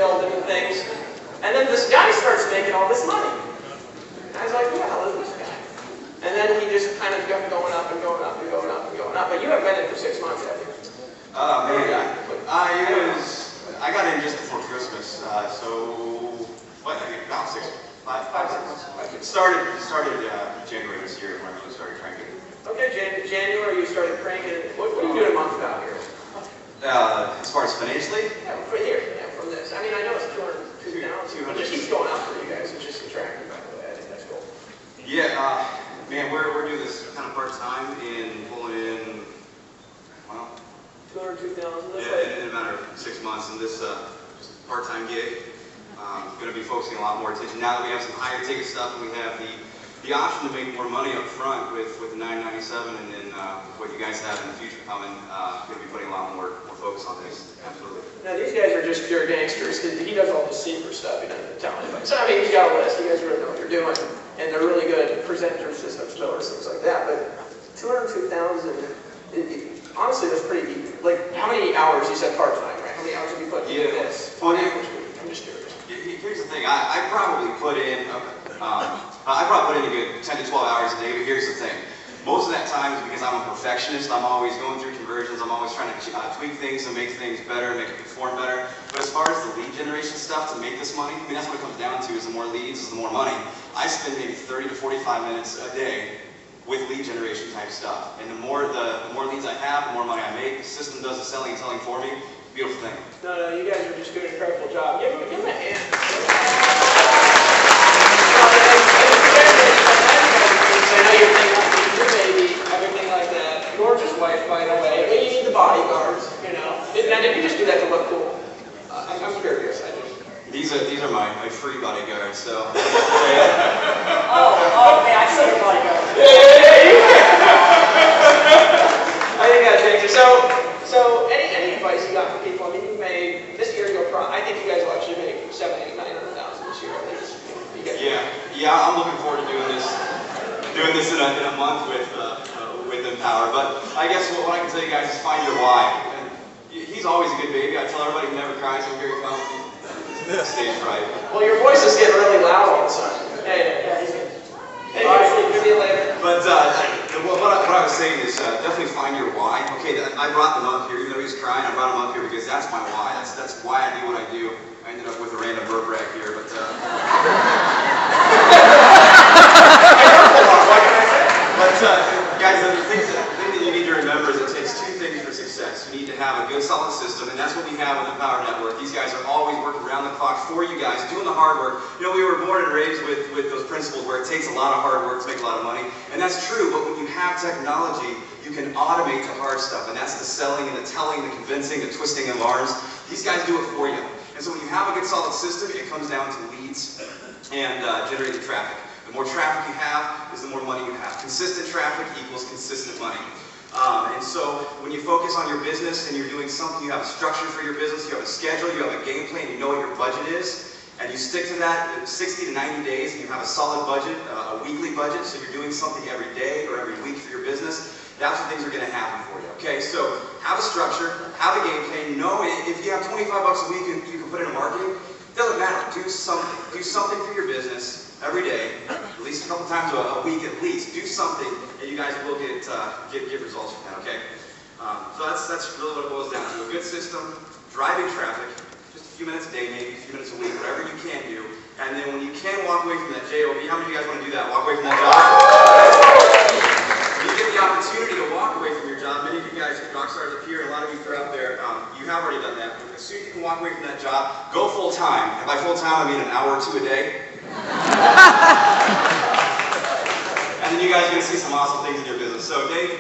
building and things. And then this guy starts making all this money. And I was like, who the hell is this guy? And then he just kind of kept going up and going up and going up and going up. But you haven't been in for 6 months, have you? I got in just before Christmas, so what? About 5, 6 months. It started January this year when I really started cranking. Okay, January you started cranking. What are you doing a month out here? As far as financially? Yeah, for here. Yeah, from this. I mean, I know it's 200,000. It just keeps going up for you guys. It's just attractive, by the way. I think that's cool. Yeah, man, we're doing this kind of part time and pulling in, well, 202,000. Yeah, in a matter of 6 months, and this just part time gig. Going to be focusing a lot more attention now that we have some higher ticket stuff and we have the option to make more money up front with the 997 and then what you guys have in the future coming. Going to be putting a lot more focus on this. Absolutely. Now these guys are just pure gangsters. He does all the secret stuff. He doesn't tell anybody. So I mean, he's got a list. You guys really know what you're doing, and they're really good at presenting systems, builders, things like that. But 202,000. Honestly, that's pretty deep. Like, how many hours? You said part time, right? How many hours have you put into this? On average, I'm just curious. Here's the thing. I probably put in a good 10 to 12 hours a day. But here's the thing. Most of that time is because I'm a perfectionist. I'm always going through conversions. I'm always trying to tweak things and make things better, make it perform better. But as far as the lead generation stuff to make this money, I mean, that's what it comes down to. Is the more leads, is the more money. I spend maybe 30 to 45 minutes a day with lead generation type stuff. And the more leads I have, the more money I make. The system does the selling and telling for me. Beautiful thing. No, you guys are just doing an incredible job. Give him a hand. I know you're thinking your baby, everything like that. Gorgeous wife, by the way. But you need the bodyguards, you know. Now, did you just do that to look cool? I'm curious. These are my free bodyguards. So. Oh, okay. I see your bodyguard. I think that's interesting. So any advice you got for people? I mean, you made this year. I think you guys will actually make 700,000, 900,000 this year. Yeah. I'm looking forward to doing this in a month with Empower. But I guess what I can tell you guys is find your why. And he's always a good baby. I tell everybody he never cries. I'm very confident. Stage fright. Well, your voice is getting really loud all of a sudden. Hey, give me a later. But what I was saying is definitely find your why. Okay, I brought them up here, even though he was crying. I brought him up here because that's my why. That's why I do what I do. I ended up with a random burp rack here, but. Guys, the thing that you need to remember is it takes two things for success. You need to have a good, solid system, and that's what we have with the Power Network. These guys are always working around the clock for you guys, doing the hard work. You know, we were born and raised with those principles where it takes a lot of hard work to make a lot of money, and that's true, but when you have technology, you can automate the hard stuff, and that's the selling and the telling, the convincing, the twisting of arms. These guys do it for you. And so when you have a good, solid system, it comes down to leads and generating traffic. The more traffic you have is the more money you have. Consistent traffic equals consistent money. And so when you focus on your business and you're doing something, you have a structure for your business, you have a schedule, you have a game plan, you know what your budget is, and you stick to that 60 to 90 days, and you have a solid budget, a weekly budget, so you're doing something every day or every week for your business, that's when things are going to happen for you. Okay, so have a structure, have a game plan, know if you have 25 bucks a week and you can put it in marketing, it doesn't matter, do something for your business every day, at least a couple times a week at least. Do something, and you guys will get results from that. Okay. So that's really what it boils down to: a good system, driving traffic, just a few minutes a day, maybe a few minutes a week, whatever you can do. And then when you can walk away from that JOB, how many of you guys want to do that? Walk away from that job. When you get the opportunity to walk away from your job, many of you guys, rock stars up here, a lot of you are out there, you have already done that. But as soon as you can walk away from that job, go full time. And by full time, I mean an hour or two a day. And then you guys are going to see some awesome things in your business. So Dave